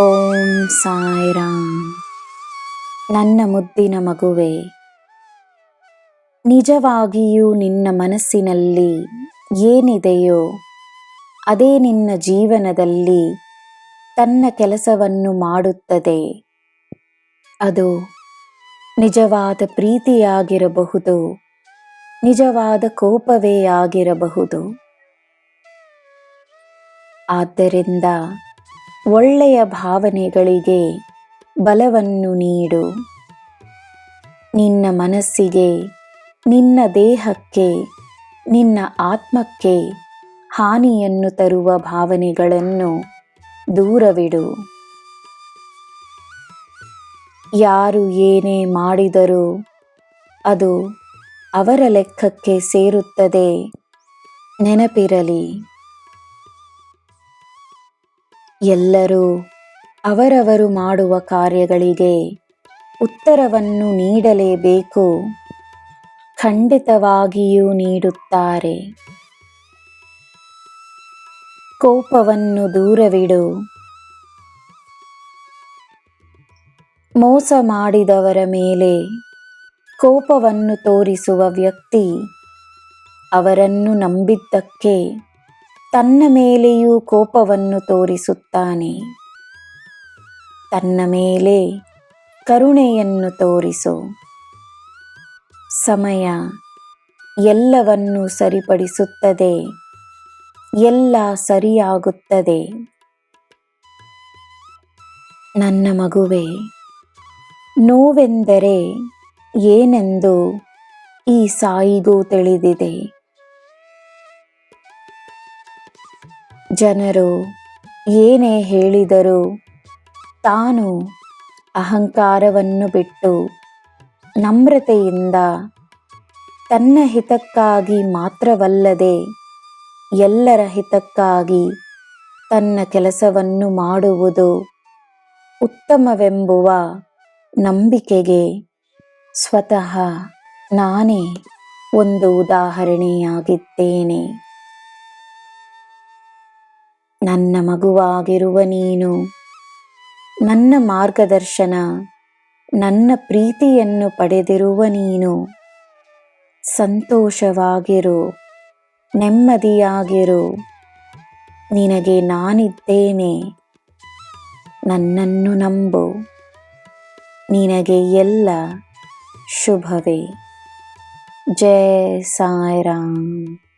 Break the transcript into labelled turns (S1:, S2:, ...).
S1: ಓಂ ಸಾಯಿರಾಮ್. ನನ್ನ ಮುದ್ದಿನ ಮಗುವೆ, ನಿಜವಾಗಿಯೂ ನಿನ್ನ ಮನಸ್ಸಿನಲ್ಲಿ ಏನಿದೆಯೋ ಅದೇ ನಿನ್ನ ಜೀವನದಲ್ಲಿ ತನ್ನ ಕೆಲಸವನ್ನು ಮಾಡುತ್ತದೆ. ಅದು ನಿಜವಾದ ಪ್ರೀತಿಯಾಗಿರಬಹುದು, ನಿಜವಾದ ಕೋಪವೇ ಆಗಿರಬಹುದು. ಆದ್ದರಿಂದ ಒಳ್ಳೆಯ ಭಾವನೆಗಳಿಗೆ ಬಲವನ್ನು ನೀಡು. ನಿನ್ನ ಮನಸ್ಸಿಗೆ, ನಿನ್ನ ದೇಹಕ್ಕೆ, ನಿನ್ನ ಆತ್ಮಕ್ಕೆ ಹಾನಿಯನ್ನು ತರುವ ಭಾವನೆಗಳನ್ನು ದೂರವಿಡು. ಯಾರು ಏನೇ ಮಾಡಿದರೂ ಅದು ಅವರ ಲೆಕ್ಕಕ್ಕೆ ಸೇರುತ್ತದೆ, ನೆನಪಿರಲಿ. ಎಲ್ಲರೂ ಅವರವರು ಮಾಡುವ ಕಾರ್ಯಗಳಿಗೆ ಉತ್ತರವನ್ನು ನೀಡಲೇಬೇಕು, ಖಂಡಿತವಾಗಿಯೂ ನೀಡುತ್ತಾರೆ. ಕೋಪವನ್ನು ದೂರವಿಡು. ಮೋಸ ಮಾಡಿದವರ ಮೇಲೆ ಕೋಪವನ್ನು ತೋರಿಸುವ ವ್ಯಕ್ತಿ ಅವರನ್ನು ನಂಬಿದ್ದಕ್ಕೆ ತನ್ನ ಮೇಲೆಯೂ ಕೋಪವನ್ನು ತೋರಿಸುತ್ತಾನೆ. ತನ್ನ ಮೇಲೆ ಕರುಣೆಯನ್ನು ತೋರಿಸು. ಸಮಯ ಎಲ್ಲವನ್ನೂ ಸರಿಪಡಿಸುತ್ತದೆ, ಎಲ್ಲ ಸರಿಯಾಗುತ್ತದೆ. ನನ್ನ ಮಗುವೆ, ನೋವೆಂದರೆ ಏನೆಂದು ಈ ಸಾಯಿಗೂ ತಿಳಿದಿದೆ. ಜನರು ಏನೇ ಹೇಳಿದರೂ ತಾನು ಅಹಂಕಾರವನ್ನು ಬಿಟ್ಟು ನಮ್ರತೆಯಿಂದ ತನ್ನ ಹಿತಕ್ಕಾಗಿ ಮಾತ್ರವಲ್ಲದೆ ಎಲ್ಲರ ಹಿತಕ್ಕಾಗಿ ತನ್ನ ಕೆಲಸವನ್ನು ಮಾಡುವುದು ಉತ್ತಮವೆಂಬುವ ನಂಬಿಕೆಗೆ ಸ್ವತಃ ನಾನೇ ಒಂದು ಉದಾಹರಣೆಯಾಗಿದ್ದೇನೆ. ನನ್ನ ಮಗುವಾಗಿರುವ ನೀನು ನನ್ನ ಮಾರ್ಗದರ್ಶನ, ನನ್ನ ಪ್ರೀತಿಯನ್ನು ಪಡೆದಿರುವ ನೀನು ಸಂತೋಷವಾಗಿರು, ನೆಮ್ಮದಿಯಾಗಿರು. ನಿನಗೆ ನಾನಿದ್ದೇನೆ. ನನ್ನನ್ನು ನಂಬು. ನಿನಗೆ ಎಲ್ಲ ಶುಭವೇ. ಜೈ ಸಾಯಿರಾಮ್.